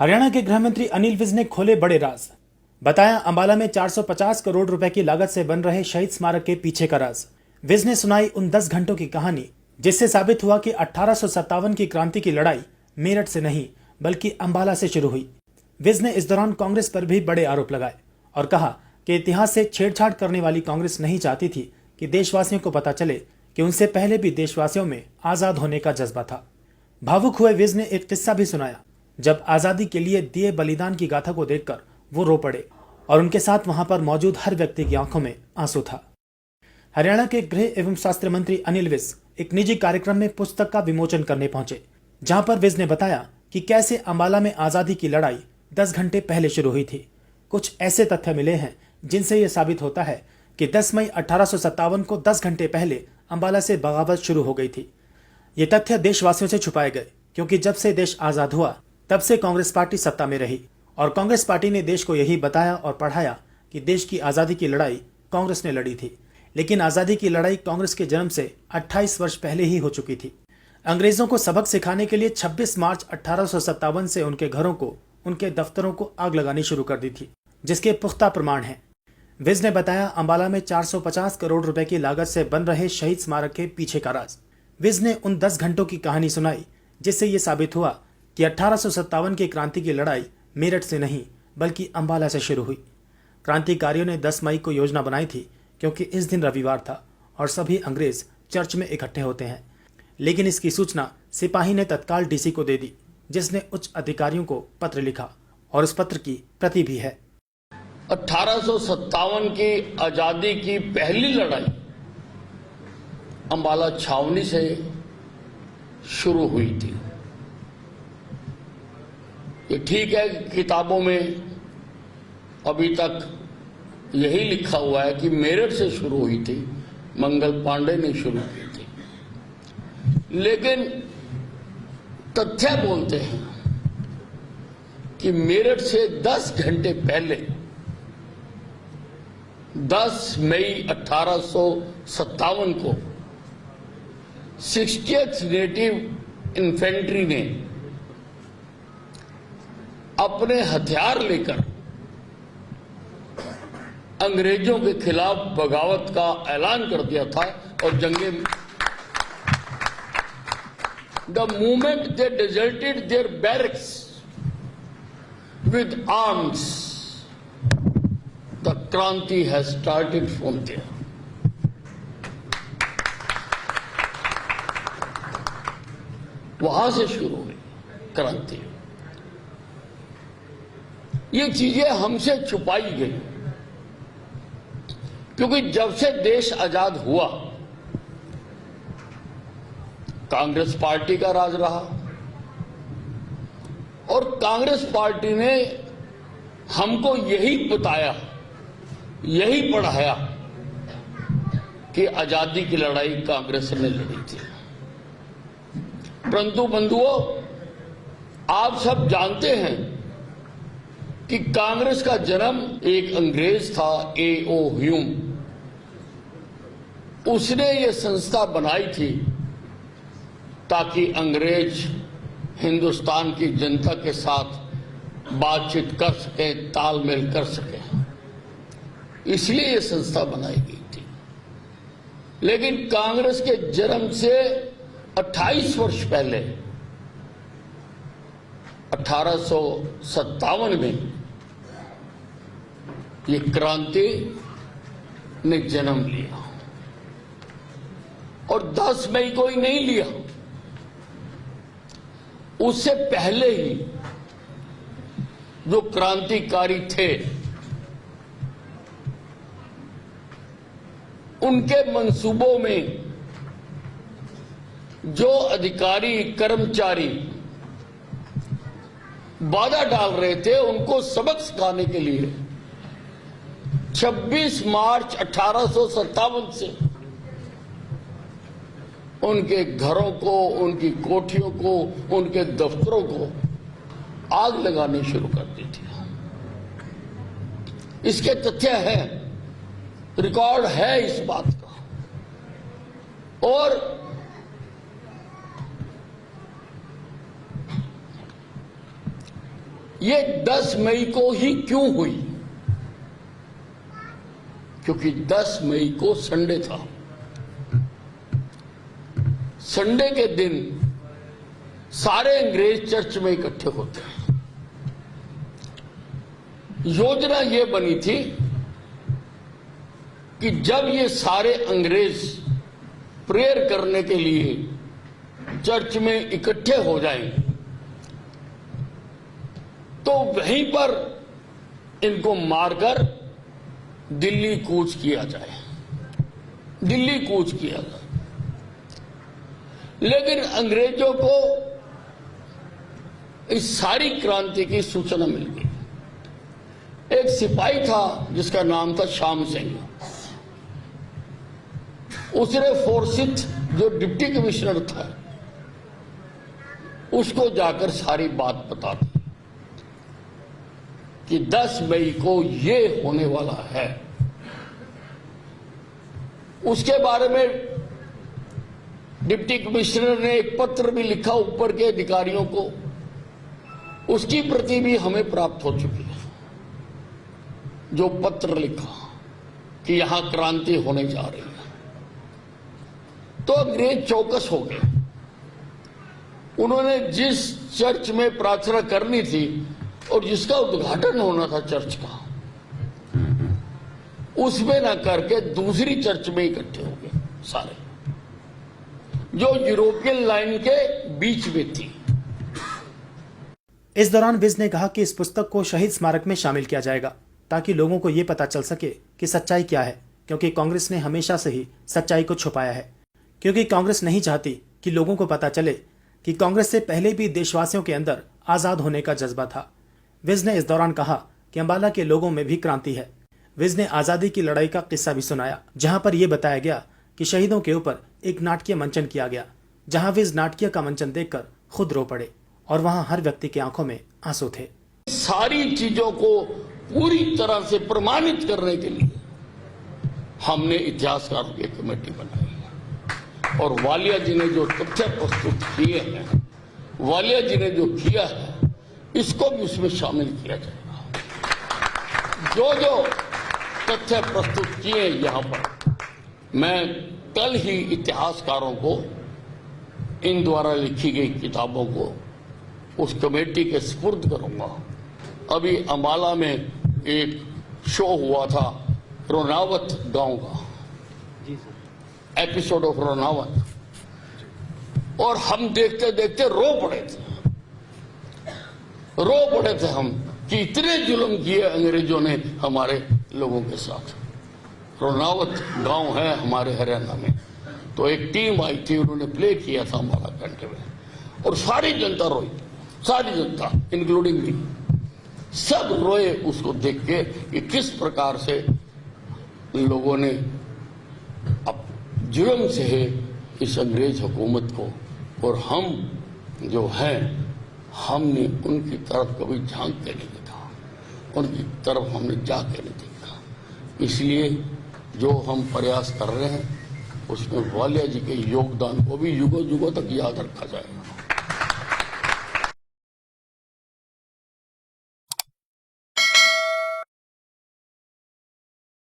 हरियाणा के गृह मंत्री अनिल विज ने खोले बड़े राज। बताया अंबाला में 450 करोड़ रुपए की लागत से बन रहे शहीद स्मारक के पीछे का राज। विज ने सुनाई उन 10 घंटों की कहानी जिससे साबित हुआ कि 1857 की क्रांति की लड़ाई मेरठ से नहीं बल्कि अंबाला से शुरू हुई। विज ने इस दौरान कांग्रेस पर भी बड़े आरोप लगाए और कहा कि इतिहास से छेड़छाड़ करने वाली कांग्रेस नहीं चाहती थी कि देशवासियों को पता चले कि उनसे पहले भी देशवासियों में आजाद होने का जज्बा था। भावुक हुए विज ने एक किस्सा भी सुनाया जब आजादी के लिए दिए बलिदान की गाथा को देखकर वो रो पड़े और उनके साथ वहां पर मौजूद हर व्यक्ति की आंखों में आंसू था। हरियाणा के गृह एवं स्वास्थ्य मंत्री अनिल विज एक निजी कार्यक्रम में पुस्तक का विमोचन करने पहुंचे, जहां पर विज ने बताया कि कैसे अंबाला में आजादी की लड़ाई 10 घंटे पहले शुरू हुई थी। कुछ ऐसे तथ्य मिले हैं जिनसे यह साबित होता है कि 10 मई 1857 को 10 घंटे पहले अंबाला से बगावत शुरू हो गई थी। ये तथ्य देशवासियों से छुपाए गए क्योंकि जब से देश आजाद हुआ तब से कांग्रेस पार्टी सत्ता में रही और कांग्रेस पार्टी ने देश को यही बताया और पढ़ाया कि देश की आजादी की लड़ाई कांग्रेस ने लड़ी थी। लेकिन आजादी की लड़ाई कांग्रेस के जन्म से 28 वर्ष पहले ही हो चुकी थी। अंग्रेजों को सबक सिखाने के लिए 26 मार्च 1857 से उनके घरों को, उनके दफ्तरों को आग लगानी शुरू कर दी थी, जिसके पुख्ता प्रमाण हैं। विज ने बताया अंबाला में 450 करोड़ रुपए की लागत से बन रहे शहीद स्मारक के पीछे का राज। विज ने उन 10 घंटों की कहानी सुनाई जिससे यह साबित हुआ कि 1857 की क्रांति की लड़ाई मेरठ से नहीं बल्कि अंबाला से शुरू हुई। क्रांतिकारियों ने 10 मई को योजना बनाई थी क्योंकि इस दिन रविवार था और सभी अंग्रेज चर्च में इकट्ठे होते हैं। लेकिन इसकी सूचना सिपाही ने तत्काल डीसी को दे दी, जिसने उच्च अधिकारियों को पत्र लिखा और उस पत्र की प्रति भी है। 1857 की आजादी की पहली लड़ाई अंबाला छावनी से शुरू हुई थी। ये ठीक है कि किताबों में अभी तक यही लिखा हुआ है कि मेरठ से शुरू हुई थी, मंगल पांडे ने शुरू की थी। लेकिन तथ्य बोलते हैं कि मेरठ से 10 घंटे पहले 10 मई 1857 को 60th नेटिव इन्फेंट्री ने अपने हथियार लेकर अंग्रेजों के खिलाफ बगावत का ऐलान कर दिया था और जंगे the movement they deserted their barracks with arms the kranti has started from there. वहां से शुरू हुई क्रांति। ये चीजें हमसे छुपाई गई क्योंकि जब से देश आजाद हुआ कांग्रेस पार्टी का राज रहा और कांग्रेस पार्टी ने हमको यही बताया, यही पढ़ाया कि आजादी की लड़ाई कांग्रेस ने लड़ी थी। परंतु बंधुओं, आप सब जानते हैं कि कांग्रेस का जन्म एक अंग्रेज था, A.O. ह्यूम। उसने ये संस्था बनाई थी ताकि अंग्रेज हिंदुस्तान की जनता के साथ बातचीत कर सके, तालमेल कर सके, इसलिए ये संस्था बनाई गई थी। लेकिन कांग्रेस के जन्म से 28 वर्ष पहले 1857 में ये क्रांति ने जन्म लिया और 10 मई को ही नहीं लिया, उससे पहले ही जो क्रांतिकारी थे उनके मंसूबों में जो अधिकारी कर्मचारी बाधा डाल रहे थे उनको सबक सिखाने के लिए 26 मार्च 1857 से उनके घरों को, उनकी कोठियों को, उनके दफ्तरों को आग लगानी शुरू कर दी थी। इसके तथ्य हैं, रिकॉर्ड है इस बात का। और ये 10 मई को ही क्यों हुई? क्योंकि 10 मई को संडे था। संडे के दिन सारे अंग्रेज चर्च में इकट्ठे होते हैं। योजना ये बनी थी कि जब ये सारे अंग्रेज प्रेयर करने के लिए चर्च में इकट्ठे हो जाएं, तो वहीं पर इनको मारकर दिल्ली कूच किया जाए, दिल्ली कूच किया जाए। लेकिन अंग्रेजों को इस सारी क्रांति की सूचना मिल गई। एक सिपाही था जिसका नाम था श्याम सिंह। उसने फोर्सिथ, जो डिप्टी कमिश्नर था, उसको जाकर सारी बात बता दी कि 10 मई को ये होने वाला है। उसके बारे में डिप्टी कमिश्नर ने एक पत्र भी लिखा ऊपर के अधिकारियों को, उसकी प्रति भी हमें प्राप्त हो चुकी है। जो पत्र लिखा कि यहां क्रांति होने जा रही है, तो अंग्रेज चौकस हो गए। उन्होंने जिस चर्च में प्रार्थना करनी थी और जिसका उद्घाटन होना था चर्च का, उसमें ना करके दूसरी चर्च में इकट्ठे हो गए सारे, जो यूरोपियन लाइन के बीच में थी। इस दौरान विज ने कहा कि इस पुस्तक को शहीद स्मारक में शामिल किया जाएगा ताकि लोगों को ये पता चल सके कि सच्चाई क्या है, क्योंकि कांग्रेस ने हमेशा से ही सच्चाई को छुपाया है। क्योंकि कांग्रेस नहीं चाहती कि लोगों को पता चले कि कांग्रेस से पहले भी देशवासियों के अंदर आजाद होने का जज्बा था। विज ने इस दौरान कहा कि अंबाला के लोगों में भी क्रांति है। विज ने आजादी की लड़ाई का किस्सा भी सुनाया, जहां पर यह बताया गया कि शहीदों के ऊपर एक नाटकीय मंचन किया गया, जहां विज नाटकीय का मंचन देखकर खुद रो पड़े और वहां हर व्यक्ति की आंखों में आंसू थे। सारी चीजों को पूरी तरह से प्रमाणित करने के लिए हमने इतिहासकारों की कमेटी बनाई और वालिया जी ने जो तथ्य प्रस्तुत किए हैं, वालिया जी ने जो किया है, इसको भी उसमें शामिल किया जाएगा। जो जो तथ्य प्रस्तुत किए यहां पर, मैं कल ही इतिहासकारों को इन द्वारा लिखी गई किताबों को उस कमेटी के सुपुर्द करूंगा। अभी अंबाला में एक शो हुआ था रोनावत गांव का, एपिसोड ऑफ रोनावत, और हम देखते देखते रो पड़े थे हम कि इतने जुल्म किए अंग्रेजों ने हमारे लोगों के साथ। रोनावत गांव है हमारे हरियाणा में, तो एक टीम आई थी, उन्होंने प्ले किया था हमारा घंटे में, और सारी जनता रोई, सारी जनता इंक्लूडिंग मी, सब रोए उसको देख के कि किस प्रकार से लोगों ने अब जुर्म से है इस अंग्रेज हुकूमत को, और हम जो हैं हमने उनकी तरफ कभी झांक के नहीं देखा, उनकी तरफ हमने जाके नहीं देखा। इसलिए जो हम प्रयास कर रहे हैं उसमें वालिया जी के योगदान को भी युगों युगों तक याद रखा जाए।